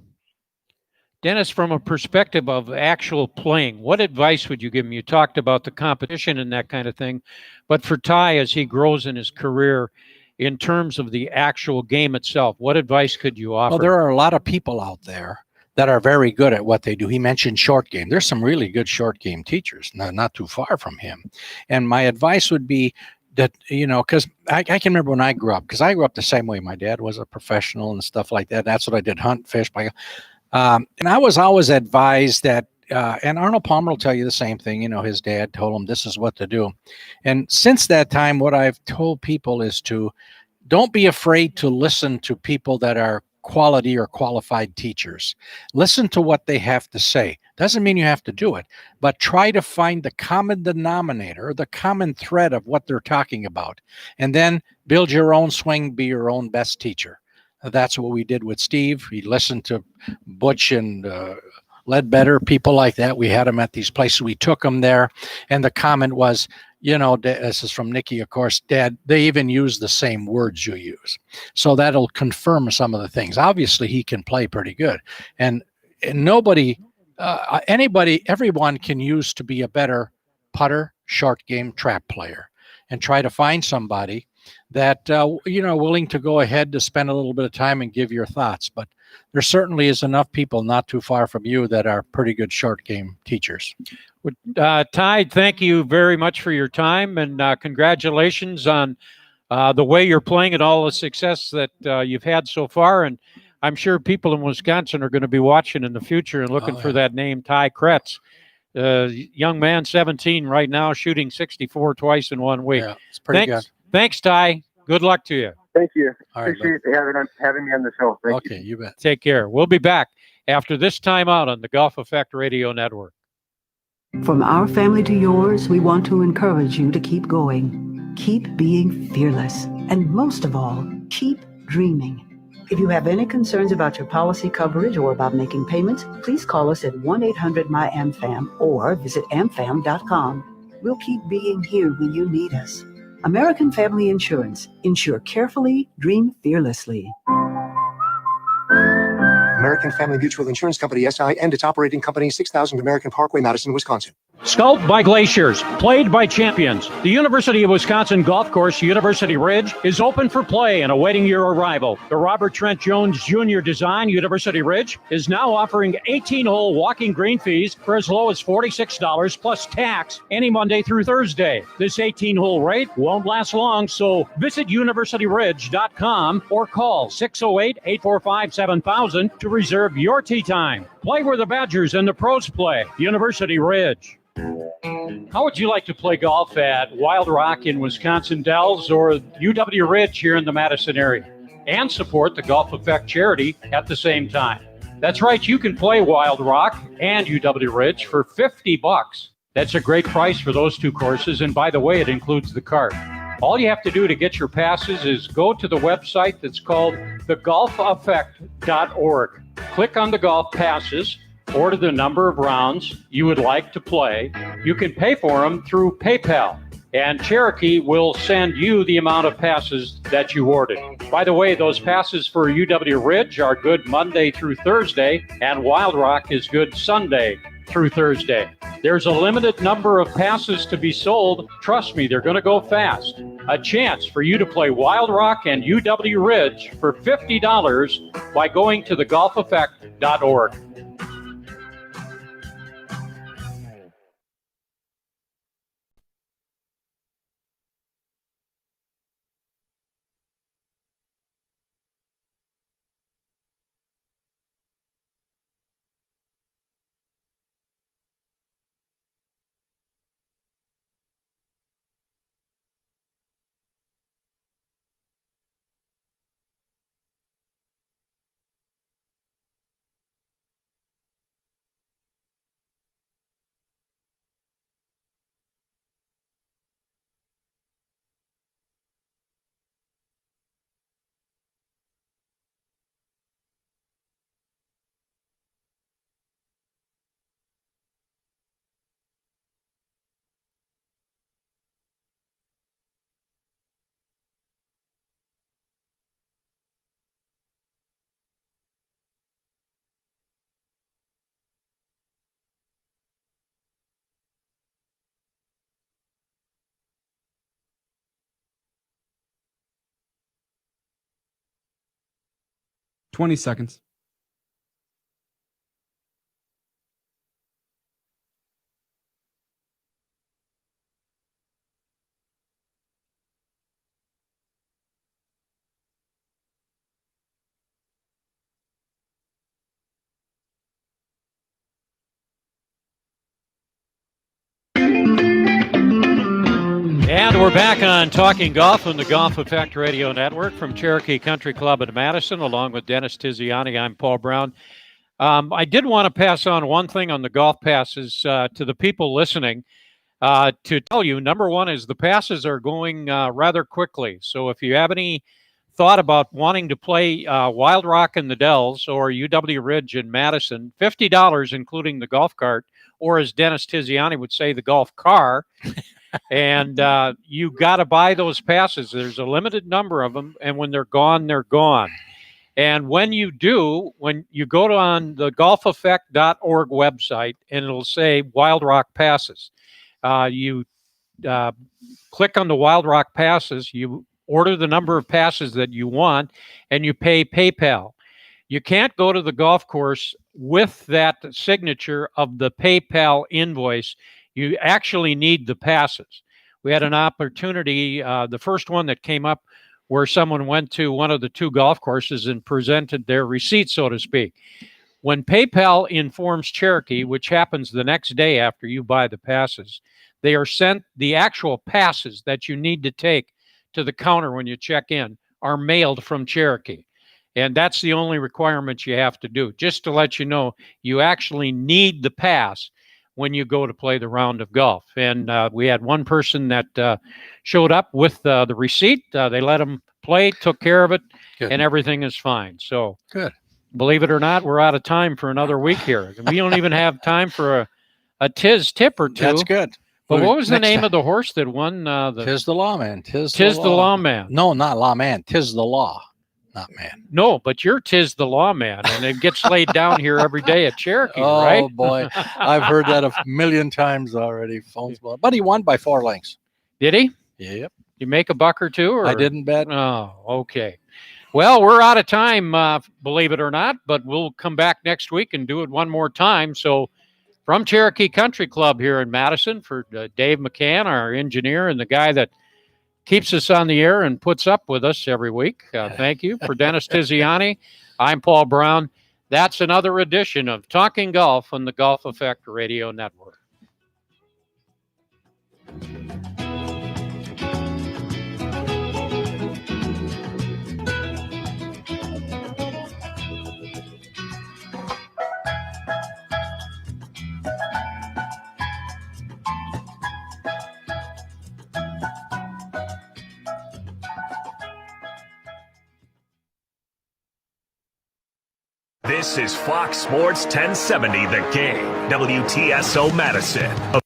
Dennis, from a perspective of actual playing, what advice would you give him? You talked about the competition and that kind of thing, but for Ty, as he grows in his career, in terms of the actual game itself, what advice could you offer? Well, there are a lot of people out there that are very good at what they do. He mentioned short game. There's some really good short game teachers, not too far from him. And my advice would be that, because I can remember when I grew up, because I grew up the same way. My dad was a professional and stuff like that. That's what I did, hunt, fish. And I was always advised that, and Arnold Palmer will tell you the same thing, his dad told him this is what to do. And since that time, what I've told people is to don't be afraid to listen to people that are quality or qualified teachers. Listen to what they have to say. Doesn't mean you have to do it, but try to find the common denominator, or the common thread of what they're talking about, and then build your own swing, be your own best teacher. That's what we did with Steve. He listened to Butch and Ledbetter, people like that. We had them at these places. We took them there, and the comment was, this is from Nikki, of course, Dad, they even use the same words you use. So that'll confirm some of the things. Obviously, he can play pretty good. And nobody, everyone can use to be a better putter, short game, trap player. And try to find somebody that, willing to go ahead to spend a little bit of time and give your thoughts. But there certainly is enough people not too far from you that are pretty good short game teachers. Ty, thank you very much for your time, and congratulations on the way you're playing and all the success that you've had so far. And I'm sure people in Wisconsin are going to be watching in the future and looking for that name, Ty Kretz. Young man, 17 right now, shooting 64 twice in 1 week. Yeah, it's pretty good. Thanks, Ty. Good luck to you. Thank you. All right, Appreciate having me on the show. Thank you. Okay, you bet. Take care. We'll be back after this time out on the Golf Effect Radio Network. From our family to yours, we want to encourage you to keep going. Keep being fearless. And most of all, keep dreaming. If you have any concerns about your policy coverage or about making payments, please call us at 1-800-MY-AMFAM or visit amfam.com. We'll keep being here when you need us. American Family Insurance. Insure carefully, dream fearlessly. American Family Mutual Insurance Company, SI, and its operating company, 6000 American Parkway, Madison, Wisconsin. Sculpted by glaciers, played by champions, the University of Wisconsin Golf Course, University Ridge, is open for play and awaiting your arrival. The Robert Trent Jones Jr. design University Ridge is now offering 18-hole walking green fees for as low as $46 plus tax any Monday through Thursday. This 18-hole rate won't last long, so visit universityridge.com or call 608-845-7000 to reserve your tee time. Play where the Badgers and the pros play. University Ridge. How would you like to play golf at Wild Rock in Wisconsin Dells or UW Ridge here in the Madison area and support the Golf Effect charity at the same time? That's right, you can play Wild Rock and UW Ridge for $50. That's a great price for those two courses, and by the way, it includes the cart. All you have to do to get your passes is go to the website that's called thegolfeffect.org. Click on the golf passes, order the number of rounds you would like to play. You can pay for them through PayPal, and Cherokee will send you the amount of passes that you ordered. By the way, those passes for UW Ridge are good Monday through Thursday, and Wild Rock is good Sunday through Thursday. There's a limited number of passes to be sold. Trust me, they're going to go fast. A chance for you to play Wild Rock and UW Ridge for $50 by going to thegolfeffect.org. Twenty seconds. And we're back on Talking Golf on the Golf Effect Radio Network from Cherokee Country Club in Madison, along with Dennis Tiziani. I'm Paul Brown. I did want to pass on one thing on the golf passes to the people listening to tell you. Number one is the passes are going rather quickly. So if you have any thought about wanting to play Wild Rock in the Dells or UW Ridge in Madison, $50, including the golf cart, or as Dennis Tiziani would say, the golf car. And you got to buy those passes. There's a limited number of them, and when they're gone, they're gone. And when you do, when you go to on the golfeffect.org website, and it'll say Wild Rock passes. You click on the Wild Rock passes, you order the number of passes that you want, and you pay PayPal. You can't go to the golf course with that signature of the PayPal invoice. You actually need the passes. We had an opportunity, the first one that came up, where someone went to one of the two golf courses and presented their receipt, so to speak. When PayPal informs Cherokee, which happens the next day after you buy the passes, they are sent, the actual passes that you need to take to the counter when you check in are mailed from Cherokee. And that's the only requirement you have to do. Just to let you know, you actually need the pass when you go to play the round of golf. And we had one person that showed up with the receipt. They let him play, took care of it, and everything is fine. So good. Believe it or not, we're out of time for another week here. We don't even have time for a Tiz tip or two. That's good. But what was the name of the horse that won? Tiz the Lawman. Tiz the Lawman. No, not Lawman. Tiz the Law. not man. No, but you're Tiz the Lawman, and it gets laid down here every day at Cherokee, Oh right? boy, I've heard that a million times already. Phones, but he won by 4 lengths. Did he? Yep. You make a buck or two? Or? I didn't bet. Oh, okay. Well, we're out of time, believe it or not, but we'll come back next week and do it one more time. So from Cherokee Country Club here in Madison, for Dave McCann, our engineer, and the guy that keeps us on the air and puts up with us every week. Thank you. For Dennis Tiziani, I'm Paul Brown. That's another edition of Talking Golf on the Golf Effect Radio Network. This is Fox Sports 1070 The Game, WTSO Madison.